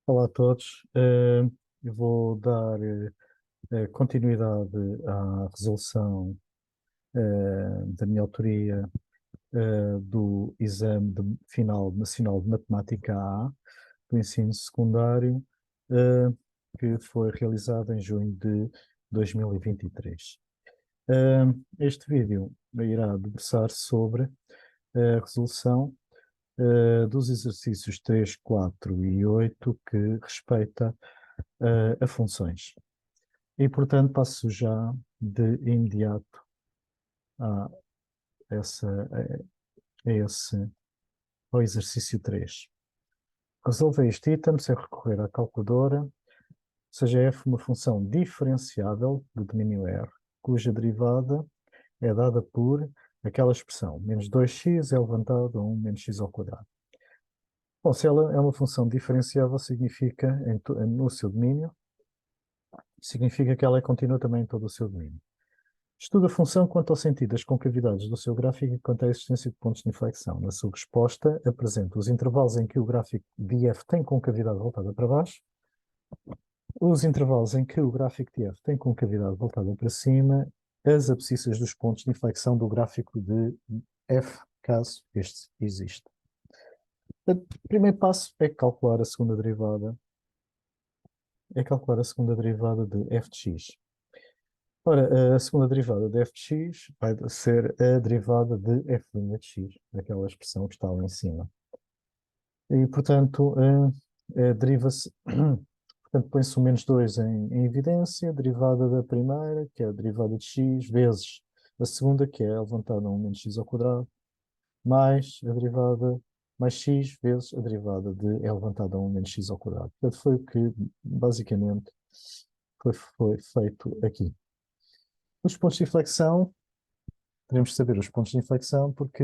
Olá a todos. Eu vou dar continuidade à resolução da minha autoria do Exame Final Nacional de Matemática A do ensino secundário, eh, que foi realizado em junho de 2023. Este vídeo irá debruçar sobre a resolução dos exercícios 3, 4 e 8 que respeita a funções. E, portanto, passo já de imediato a, essa, a esse, ao exercício 3. Resolver este item sem recorrer à calculadora, seja f uma função diferenciável do domínio R, cuja derivada é dada por aquela expressão, menos 2x é levantado a 1 menos x ao quadrado. Bom, se ela é uma função diferenciável, significa, no seu domínio, significa que ela é contínua também em todo o seu domínio. Estuda a função quanto ao sentido das concavidades do seu gráfico e quanto à existência de pontos de inflexão. Na sua resposta, apresenta os intervalos em que o gráfico de f tem concavidade voltada para baixo, os intervalos em que o gráfico de f tem concavidade voltada para cima, as abscissas dos pontos de inflexão do gráfico de f, caso este exista. O primeiro passo é calcular a segunda derivada. É calcular a segunda derivada de f de x. Ora, a segunda derivada de f de x vai ser a derivada de f' de x, aquela expressão que está lá em cima. E, portanto, deriva-se, portanto, põe-se o menos 2 em evidência, derivada da primeira, que é a derivada de x, vezes a segunda, que é levantada a 1 menos x ao quadrado, mais a derivada, mais x, vezes a derivada de é levantada a 1 menos x ao quadrado. Portanto, foi o que, basicamente, foi feito aqui. Os pontos de inflexão, devemos saber os pontos de inflexão porque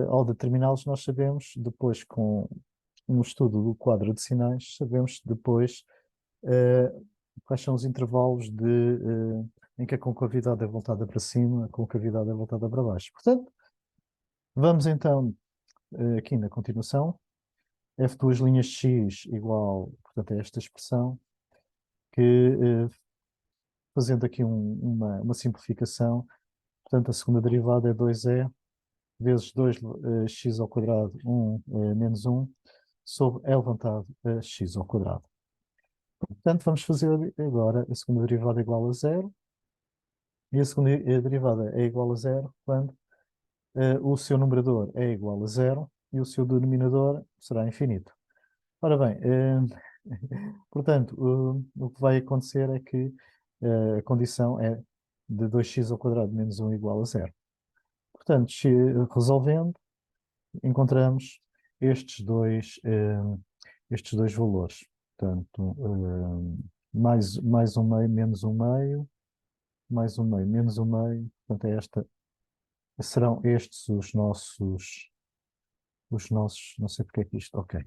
ao determiná-los nós sabemos depois no estudo do quadro de sinais, sabemos depois quais são os intervalos em que a concavidade é voltada para cima, a concavidade é voltada para baixo. Portanto, vamos então aqui na continuação, f duas linhas de x igual, portanto, a esta expressão, que fazendo aqui uma simplificação, portanto, a segunda derivada é 2e vezes 2x ao quadrado, 1 menos 1, sobre e levantado a x ao quadrado. Portanto, vamos fazer agora a segunda derivada igual a zero, e a segunda derivada é igual a zero quando o seu numerador é igual a zero e o seu denominador será infinito. Ora bem, portanto, o que vai acontecer é que a condição é de 2x ao quadrado menos 1 igual a zero. Portanto, resolvendo, encontramos estes dois valores. Portanto, mais um meio menos um meio, mais um meio menos um meio. Portanto, serão estes não sei porque é que isto, ok.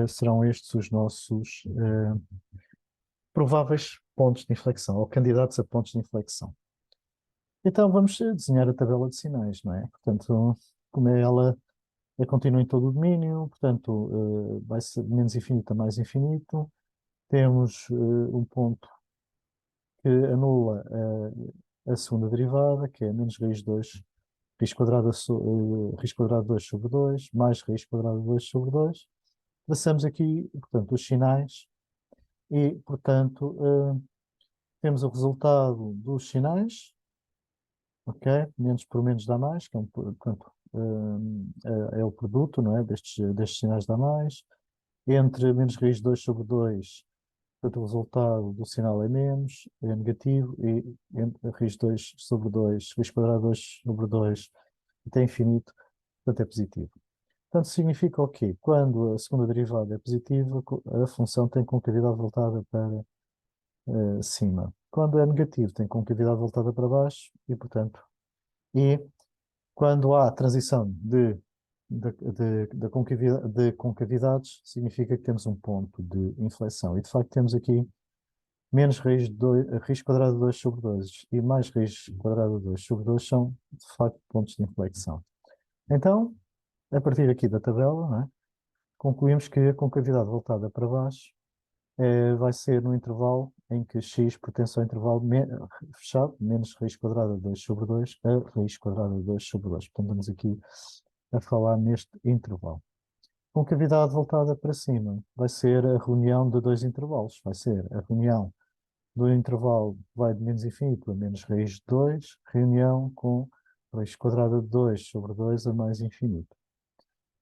Serão estes os nossos prováveis pontos de inflexão, ou candidatos a pontos de inflexão. Então vamos desenhar a tabela de sinais, não é? Portanto, como ela continua em todo o domínio, portanto, vai ser de menos infinito a mais infinito. Temos um ponto que anula a segunda derivada, que é menos raiz de 2, raiz quadrada, raiz quadrada de 2 sobre 2, mais raiz quadrada de 2 sobre 2. Traçamos aqui, portanto, os sinais e, portanto, temos o resultado dos sinais, ok? Menos por menos dá mais, que é, portanto, é o produto, não é? Destes sinais dá mais. Entre menos raiz de 2 sobre 2, portanto, o resultado do sinal é menos, é negativo, e entre raiz de 2 sobre 2, raiz quadrada de 2 sobre 2, até infinito, portanto, é positivo. Portanto, significa o quê? Quando a segunda derivada é positiva, a função tem concavidade voltada para cima. Quando é negativo, tem concavidade voltada para baixo, e, portanto, e quando há transição de concavidades, significa que temos um ponto de inflexão. E, de facto, temos aqui menos raiz quadrada de 2 sobre 2 e mais raiz quadrada de 2 sobre 2 são, de facto, pontos de inflexão. Então, a partir aqui da tabela, não é? concluímos que a concavidade voltada para baixo vai ser no intervalo em que x pertence ao intervalo fechado, menos raiz quadrada de 2 sobre 2 a raiz quadrada de 2 sobre 2. Portanto, estamos aqui a falar neste intervalo. Concavidade voltada para cima vai ser a reunião de dois intervalos. Vai ser a reunião do intervalo que vai de menos infinito a menos raiz de 2, reunião com raiz quadrada de 2 sobre 2 a mais infinito.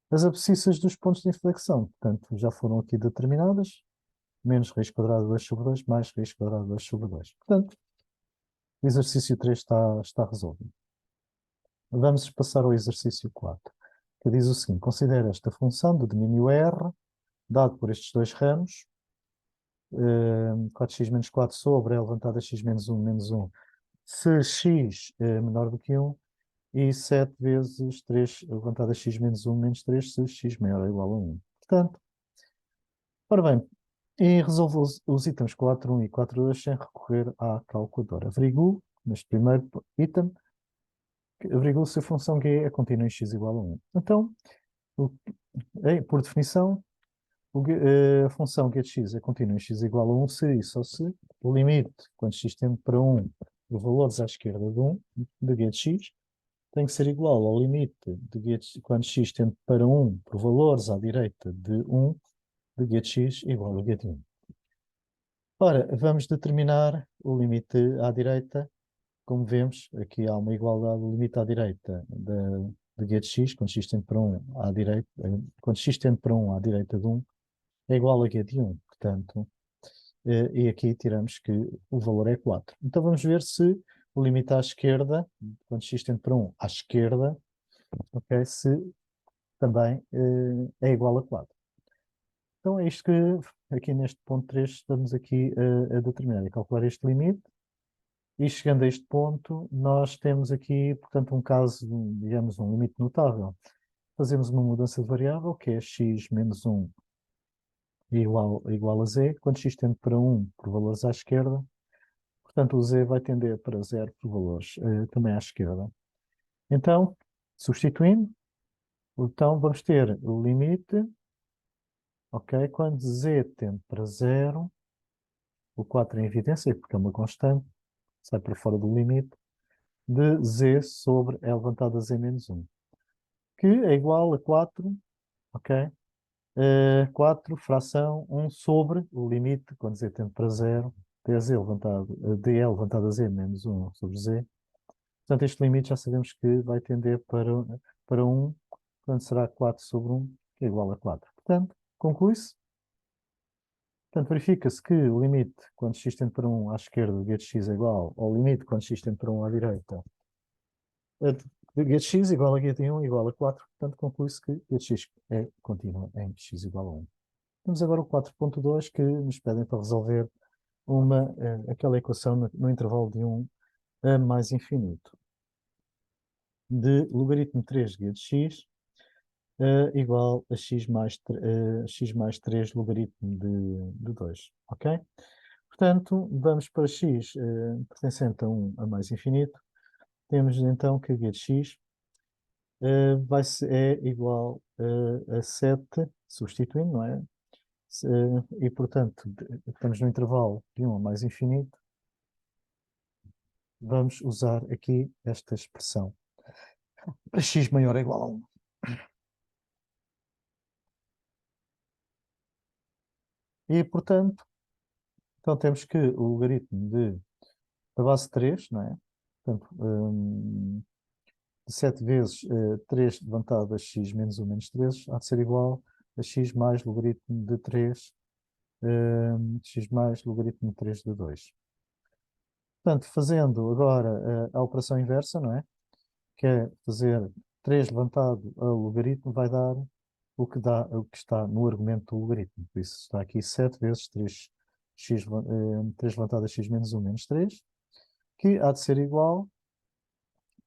As abscissas dos pontos de inflexão, portanto, já foram aqui determinadas. Menos raiz quadrada de 2 sobre 2, mais raiz quadrada de 2 sobre 2. Portanto, o exercício 3 está resolvido. Vamos passar ao exercício 4, que diz o seguinte: considera esta função de domínio R, dado por estes dois ramos, 4x menos 4 sobre L levantado a x menos 1, se x é menor do que 1, e 7 vezes 3 levantado a x menos 1 menos 3, se x maior ou igual a 1. Portanto, ora bem, e resolvo os itens 4.1 e 4.2 sem recorrer à calculadora. Averiguo, neste primeiro item, averiguo se a função g é contínua em x igual a 1. Então, por definição, a função g de x é contínua em x igual a 1 se e só se o limite, quando x tende para 1, de valores à esquerda de 1, de g de x, tem que ser igual ao limite de g de x, quando x tende para 1, por valores à direita de 1, de g de x igual a g de 1. Ora, vamos determinar o limite à direita. Como vemos, aqui há uma igualdade do limite à direita de g de x, quando x tende para 1 à direita, quando x tende para 1 à direita de 1, é igual a g de 1. Portanto, e aqui tiramos que o valor é 4. Então vamos ver se o limite à esquerda, quando x tende para 1 à esquerda, okay, se também é igual a 4. Então é isto que aqui neste ponto 3 estamos aqui a determinar e calcular este limite. E chegando a este ponto, nós temos aqui, portanto, um caso, digamos, um limite notável. Fazemos uma mudança de variável, que é x menos 1 igual a z, quando x tende para 1 por valores à esquerda, portanto, o z vai tender para 0 por valores também à esquerda. Então, substituindo, então vamos ter o limite, ok, quando z tende para 0, o 4 em evidência, porque é uma constante, sai para fora do limite, de z sobre L levantado a z menos 1, que é igual a 4, ok? 4 fração 1 sobre o limite, quando z tende para 0, dl levantado a z menos 1 sobre z. Portanto, este limite já sabemos que vai tender para 1, portanto será 4 sobre 1, que é igual a 4. Portanto, conclui-se. Portanto, verifica-se que o limite, quando x tende para 1 à esquerda, g de x é igual ao limite, quando x tende para 1 à direita, de g de x igual a g de 1 igual a 4. Portanto, conclui-se que g de x é contínua em x igual a 1. Temos agora o 4.2 que nos pedem para resolver aquela equação no intervalo de 1 a mais infinito, de logaritmo 3g de x igual a x mais 3 logaritmo de 2, ok? Portanto, vamos para x pertencente a 1 a mais infinito. Temos então que g de x é igual a 7, substituindo, não é? E, portanto, estamos no intervalo de 1 a mais infinito. Vamos usar aqui esta expressão para x maior ou igual a 1. E, portanto, então temos que o logaritmo da base 3, não é? Portanto, de 7 vezes 3 levantado a x menos 1 menos 3 há de ser igual a x mais logaritmo de 3, x mais logaritmo de 3 de 2. Portanto, fazendo agora a operação inversa, não é? Que é fazer 3 levantado a logaritmo, vai dar o que está no argumento do logaritmo. Por isso está aqui 7 vezes 3 levantado a x menos 1 menos 3, que há de ser igual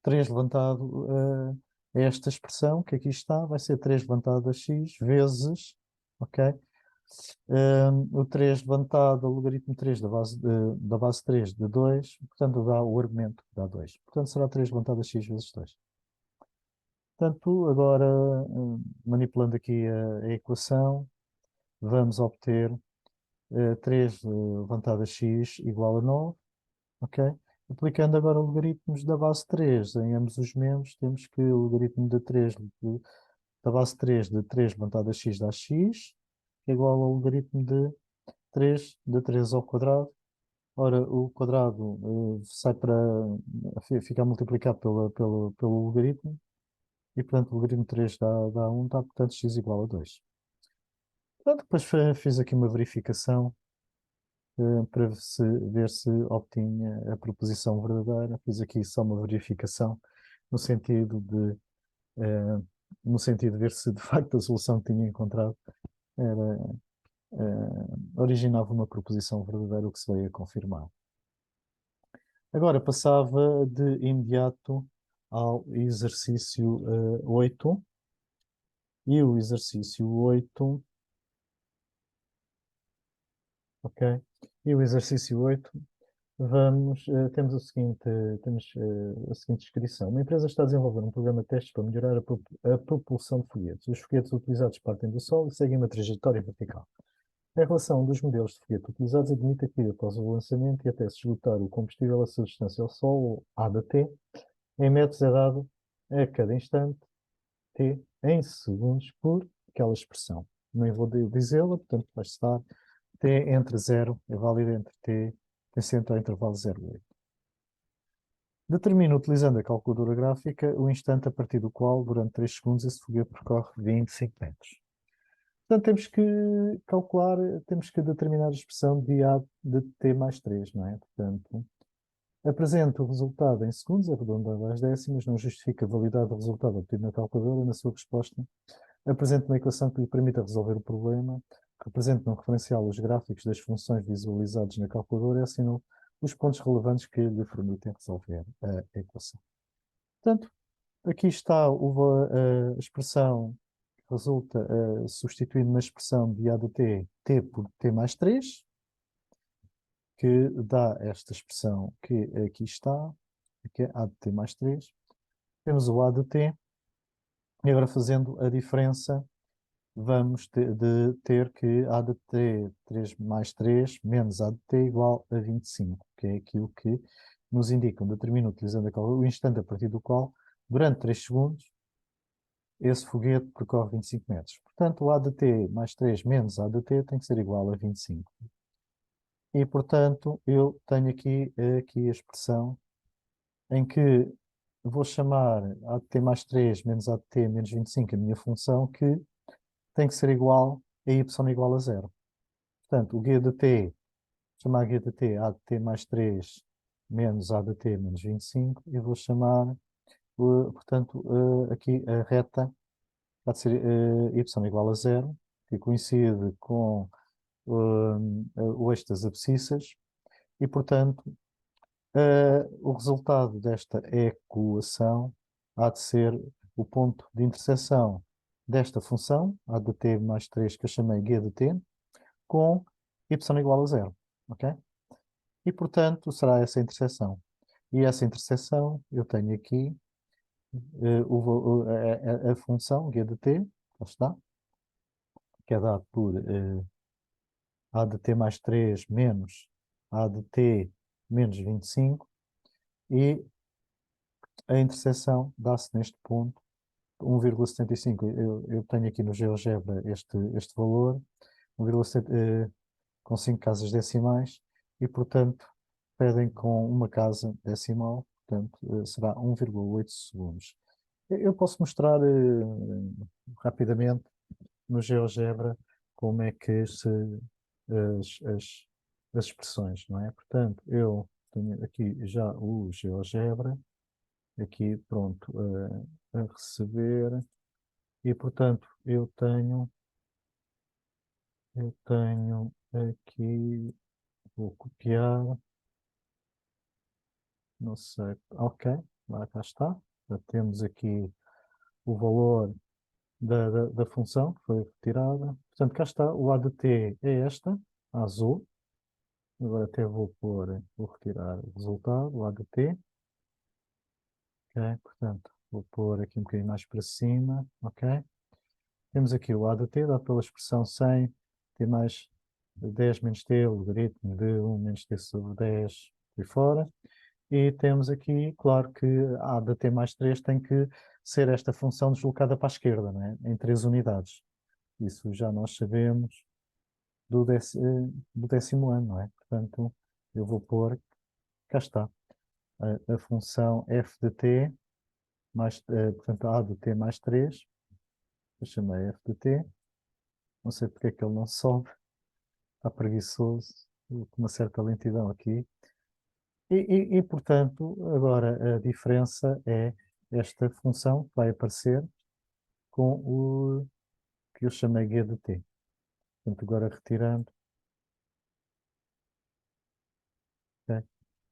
3 levantado a esta expressão, que aqui está, vai ser 3 levantado a x vezes, ok? O 3 levantado ao logaritmo 3 da base 3 de 2, portanto dá o argumento que dá 2. Portanto será 3 levantado a x vezes 2. Portanto, agora, manipulando aqui a equação, vamos obter 3 levantado a x igual a 9, ok? Aplicando agora logaritmos da base 3 em ambos os membros, temos que o logaritmo de 3 da base 3 de 3 levantado a x dá x, que é igual ao logaritmo de 3 de 3 ao quadrado. Ora, o quadrado sai para ficar multiplicado pelo logaritmo, e portanto o logaritmo de 3 dá 1, dá portanto x igual a 2. Portanto, depois fiz aqui uma verificação para ver se obtinha a proposição verdadeira. Fiz aqui só uma verificação no sentido de, eh, no sentido de ver se de facto a solução que tinha encontrado era, originava uma proposição verdadeira, o que se veio a confirmar. Agora passava de imediato ao exercício 8. E o exercício 8, ok? E o exercício 8, temos a seguinte descrição. Uma empresa está a desenvolver um programa de testes para melhorar a propulsão de foguetes. Os foguetes utilizados partem do Sol e seguem uma trajetória vertical. A relação dos modelos de foguete utilizados admite que, após o lançamento e até se esgotar o combustível a sua distância ao Sol, ou A de T, em metros é dado a cada instante, T, em segundos, por aquela expressão. Não vou dizê-la, portanto vai estar T entre 0, é válido entre T, tem sempre ao intervalo 0 e 8. Determina, utilizando a calculadora gráfica, o instante a partir do qual, durante 3 segundos, esse foguete percorre 25 metros. Portanto, temos que calcular, temos que determinar a expressão de A de T mais 3, não é? Portanto, apresenta o resultado em segundos, arredondado às décimas, não justifica a validade do resultado obtido na calculadora. Na sua resposta, apresenta uma equação que lhe permita resolver o problema, representa no referencial os gráficos das funções visualizados na calculadora e assinou os pontos relevantes que lhe permitem resolver a equação. Portanto, aqui está a expressão que resulta substituindo na expressão de A de T, T por T mais 3, que dá esta expressão que aqui está, que é A de T mais 3. Temos o A de T, e agora fazendo a diferença, vamos ter que A de T 3 mais 3 menos A de T igual a 25, que é aquilo que nos indica, determina utilizando o instante a partir do qual, durante 3 segundos, esse foguete percorre 25 metros. Portanto, o A de T mais 3 menos A de T tem que ser igual a 25. E, portanto, eu tenho aqui a expressão em que vou chamar A de T mais 3 menos A de T menos 25 a minha função, que tem que ser igual a y igual a 0. Portanto, o G de T, chamar G de T A de T mais 3 menos A de T menos 25, e vou chamar, portanto, aqui a reta há de ser y igual a 0, que coincide com o eixo das abscissas, e, portanto, o resultado desta equação há de ser o ponto de interseção desta função, A de t mais 3, que eu chamei G de t, com y igual a 0. Ok? E, portanto, será essa interseção. E essa interseção eu tenho aqui a função G de t, lá está, que é dado por A de t mais 3 menos A de t menos 25, e a interseção dá-se neste ponto 1,75. Eu tenho aqui no GeoGebra este valor, 1,70, com 5 casas decimais, e, portanto, pedem com uma casa decimal, portanto, será 1,8 segundos. Eu posso mostrar rapidamente no GeoGebra como é que as, as, as expressões, não é? Portanto, eu tenho aqui já o GeoGebra, aqui pronto a receber, e, portanto, eu tenho aqui, vou copiar, não sei, ok, lá cá está. Já temos aqui o valor da função que foi retirada. Portanto, cá está, o A de t é esta, a azul. Agora até vou retirar o resultado, o A de t. Ok, portanto, Vou pôr aqui um bocadinho mais para cima, ok? Temos aqui o A de t, dado pela expressão 100, t mais 10 menos t, logaritmo de 1 menos t sobre 10, e fora. E temos aqui, claro que A de t mais 3 tem que ser esta função deslocada para a esquerda, não é? Em 3 unidades. Isso já nós sabemos do décimo ano, não é? Portanto, eu vou pôr, cá está, a função f de t, mais, portanto, A de t mais 3, eu chamei f de t, não sei porque é que ele não sobe, está preguiçoso, com uma certa lentidão aqui. Portanto, agora a diferença é esta função que vai aparecer com o que eu chamei g de t. Portanto, agora retirando, ok,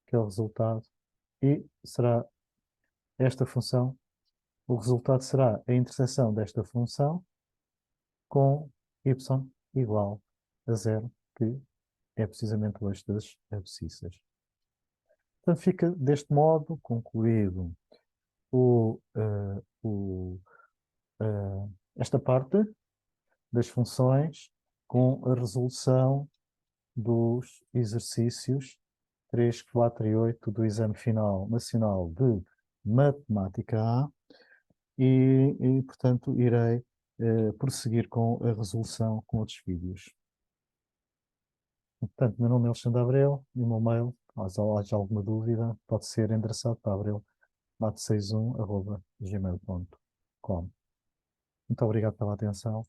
que é o resultado, e será esta função, o resultado será a interseção desta função com y igual a zero, que é precisamente o eixo das abscissas. Portanto, fica deste modo concluído esta parte das funções com a resolução dos exercícios 3, 4 e 8 do Exame Final Nacional de Matemática A portanto, irei prosseguir com a resolução com outros vídeos. Portanto, meu nome é Alexandre Abreu e o meu mail, caso haja alguma dúvida, pode ser endereçado para abreu.mate61@gmail.com. Muito obrigado pela atenção.